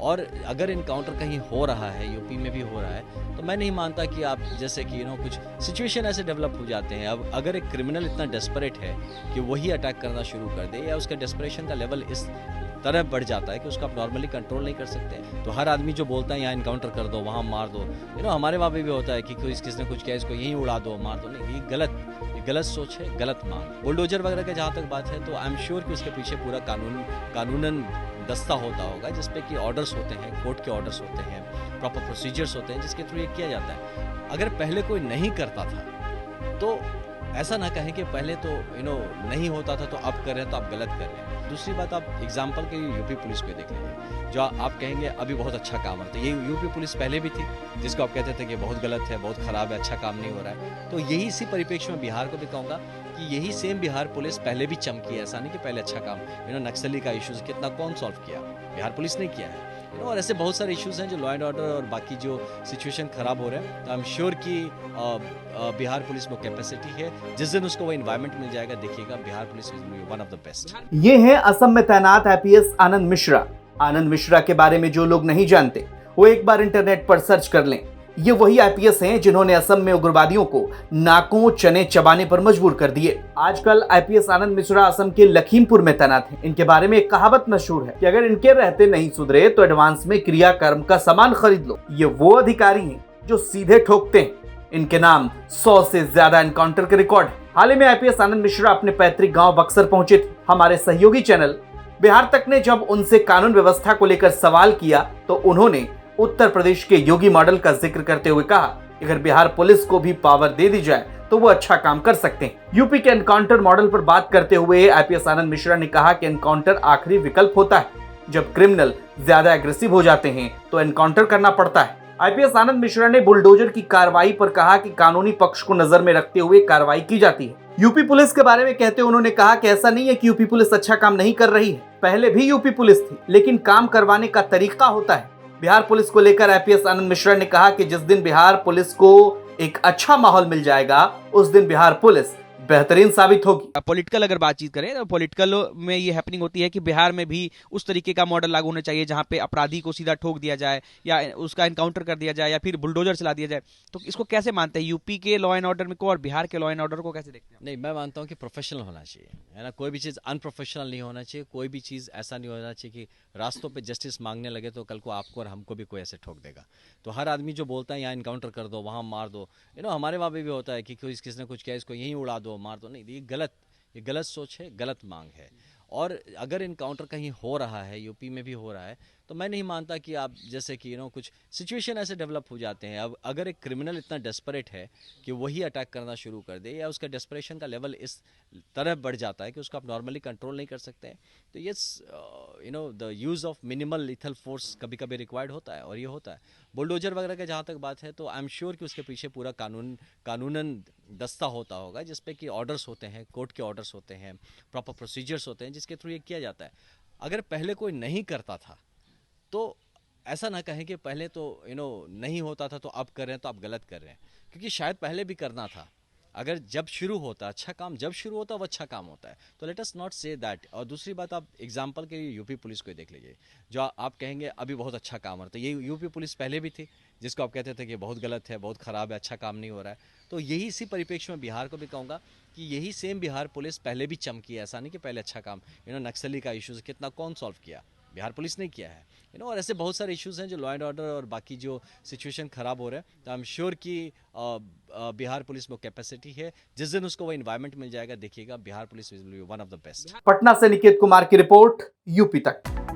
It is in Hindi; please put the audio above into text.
और अगर इनकाउंटर कहीं हो रहा है, यूपी में भी हो रहा है, तो मैं नहीं मानता कि आप जैसे कि कुछ सिचुएशन ऐसे डेवलप हो जाते हैं। अब अगर एक क्रिमिनल इतना डेस्परेट है कि वही अटैक करना शुरू कर दे, या उसका डेस्परेशन का लेवल इस तरह बढ़ जाता है कि उसको आप नॉर्मली कंट्रोल नहीं कर सकते, तो हर आदमी जो बोलता है यहाँ इनकाउंटर कर दो, वहाँ मार दो, हमारे वहाँ पे भी होता है कि कोई किसने कुछ किया, इसको यहीं उड़ा दो, मार दो। नहीं, ये गलत सोच है, गलत मांग। बुलडोजर वगैरह का जहाँ तक बात है, तो आई एम श्योर कि उसके पीछे पूरा कानूनन दस्ता होता होगा, जिसपे कि ऑर्डर्स होते हैं, कोर्ट के ऑर्डर्स होते हैं, प्रॉपर प्रोसीजर्स होते हैं, जिसके थ्रू ये किया जाता है। अगर पहले कोई नहीं करता था, तो ऐसा ना कहें कि पहले तो नहीं होता था तो अब कर रहे हैं तो आप गलत कर रहे हैं। दूसरी बात, आप एग्जाम्पल के यूपी पुलिस को देख लीजिए, जो आप कहेंगे अभी बहुत अच्छा काम होता है। ये यूपी पुलिस पहले भी थी, जिसको आप कहते थे कि बहुत गलत है, बहुत खराब है, अच्छा काम नहीं हो रहा है। तो यही इसी परिप्रेक्ष्य में बिहार को भी कहूँगा कि यही सेम बिहार पुलिस पहले भी चमकी है। ऐसा नहीं कि पहले अच्छा काम, नक्सली का इशूज कितना कौन सॉल्व किया, बिहार पुलिस ने किया है। और ऐसे बहुत सारे इश्यूज हैं जो लॉ एंड ऑर्डर और बाकी जो सिचुएशन खराब हो रहे हैं, तो आई एम श्योर कि बिहार पुलिस में कैपेसिटी है। जिस दिन उसको वो एनवायरनमेंट मिल जाएगा, देखिएगा Bihar police will be one of the best. ये हैं असम में तैनात आईपीएस आनंद मिश्रा। आनंद मिश्रा के बारे में जो लोग नहीं जानते, वो एक बार इंटरनेट पर सर्च कर लें। ये वही आईपीएस हैं जिन्होंने असम में उग्रवादियों को नाकों चने चबाने पर मजबूर कर दिए। आजकल आईपीएस आनंद मिश्रा असम के लखीमपुर में तैनात हैं। इनके बारे में एक कहावत मशहूर है कि अगर इनके रहते नहीं सुधरे तो एडवांस में क्रियाकर्म का सामान खरीद लो। ये वो अधिकारी हैं जो सीधे ठोकते हैं। इनके नाम 100 से ज्यादा एनकाउंटर के रिकॉर्ड है। हाल ही में आईपीएस आनंद मिश्रा अपने पैतृक गांव बक्सर पहुंचे थे। हमारे सहयोगी चैनल बिहार तक ने जब उनसे कानून व्यवस्था को लेकर सवाल किया, तो उन्होंने उत्तर प्रदेश के योगी मॉडल का जिक्र करते हुए कहा कि अगर बिहार पुलिस को भी पावर दे दी जाए तो वो अच्छा काम कर सकते हैं। यूपी के एनकाउंटर मॉडल पर बात करते हुए आईपीएस आनंद मिश्रा ने कहा कि एनकाउंटर आखिरी विकल्प होता है। जब क्रिमिनल ज्यादा एग्रेसिव हो जाते हैं तो एनकाउंटर करना पड़ता है। आईपीएस आनंद मिश्रा ने बुलडोजर की कार्रवाई पर कहा कि कानूनी पक्ष को नजर में रखते हुए कार्रवाई की जाती है। यूपी पुलिस के बारे में कहते हुए उन्होंने कहा कि ऐसा नहीं है कि यूपी पुलिस अच्छा काम नहीं कर रही है। पहले भी यूपी पुलिस थी, लेकिन काम करवाने का तरीका होता है। बिहार पुलिस को लेकर आईपीएस आनंद मिश्रा ने कहा कि जिस दिन बिहार पुलिस को एक अच्छा माहौल मिल जाएगा, उस दिन बिहार पुलिस बेहतरीन साबित होगी। पॉलिटिकल अगर बातचीत करें तो पॉलिटिकल में ये हैपनिंग होती है कि बिहार में भी उस तरीके का मॉडल लागू होना चाहिए जहां पे अपराधी को सीधा ठोक दिया जाए या उसका एनकाउंटर कर दिया जाए या फिर बुलडोजर चला दिया जाए। तो इसको कैसे मानते हैं, यूपी के लॉ एंड ऑर्डर को और बिहार के लॉ एंड ऑर्डर को कैसे देखते हैं? नहीं, मैं मानता हूँ कि प्रोफेशनल होना चाहिए, है ना। कोई भी चीज़ अनप्रोफेशनल नहीं होना चाहिए। कोई भी चीज़ ऐसा नहीं होना चाहिए कि रास्तों पे जस्टिस मांगने लगे तो कल को आपको और हमको भी कोई ऐसे ठोक देगा। तो हर आदमी जो बोलता है यहाँ इनकाउंटर कर दो, वहाँ मार दो, हमारे वहाँ पे भी होता है कि कोई किसने कुछ किया, इसको यहीं उड़ा दो, मार दो। नहीं, ये गलत सोच है, गलत मांग है। और अगर इनकाउंटर कहीं हो रहा है, यूपी में भी हो रहा है, तो मैं नहीं मानता कि आप जैसे कि कुछ सिचुएशन ऐसे डेवलप हो जाते हैं। अब अगर एक क्रिमिनल इतना डेस्परेट है कि वही अटैक करना शुरू कर दे, या उसका डेस्परेशन का लेवल इस तरह बढ़ जाता है कि उसको आप नॉर्मली कंट्रोल नहीं कर सकते हैं, तो yes, the use of minimal lethal force कभी कभी रिक्वायर्ड होता है, और ये होता है। बुलडोजर वगैरह का जहाँ तक बात है, तो आई एम श्योर कि उसके पीछे पूरा कानूनन दस्ता होता होगा, जिसपे कि ऑर्डर्स होते हैं, कोर्ट के ऑर्डर्स होते हैं, प्रॉपर प्रोसीजर्स होते हैं, जिसके थ्रू ये किया जाता है। अगर पहले कोई नहीं करता था, तो ऐसा ना कहें कि पहले तो नहीं होता था तो अब कर रहे हैं तो आप गलत कर रहे हैं, क्योंकि शायद पहले भी करना था। अगर जब शुरू होता, अच्छा काम जब शुरू होता, वो अच्छा काम होता है। तो let us not say that. और दूसरी बात, आप एग्जांपल के यूपी पुलिस को देख लीजिए, जो आप कहेंगे अभी बहुत अच्छा काम होता है। ये यूपी पुलिस पहले भी थी, जिसको आप कहते थे कि बहुत गलत है, बहुत खराब है, अच्छा काम नहीं हो रहा है। तो यही इसी परिप्रेक्ष्य में बिहार को भी कहूँगा कि यही सेम बिहार पुलिस पहले भी चमकी है। ऐसा नहीं कि पहले अच्छा काम, नक्सली का इशूज कितना कौन सॉल्व किया, बिहार पुलिस ने किया है। और ऐसे बहुत सारे इश्यूज हैं जो लॉ एंड ऑर्डर और बाकी जो सिचुएशन खराब हो रहे हैं, तो आई एम श्योर कि बिहार पुलिस में कैपेसिटी है। जिस दिन उसको वो एनवायरनमेंट मिल जाएगा, देखिएगा Bihar police will be one of the best. Patna से निकेत कुमार की रिपोर्ट, यूपी तक।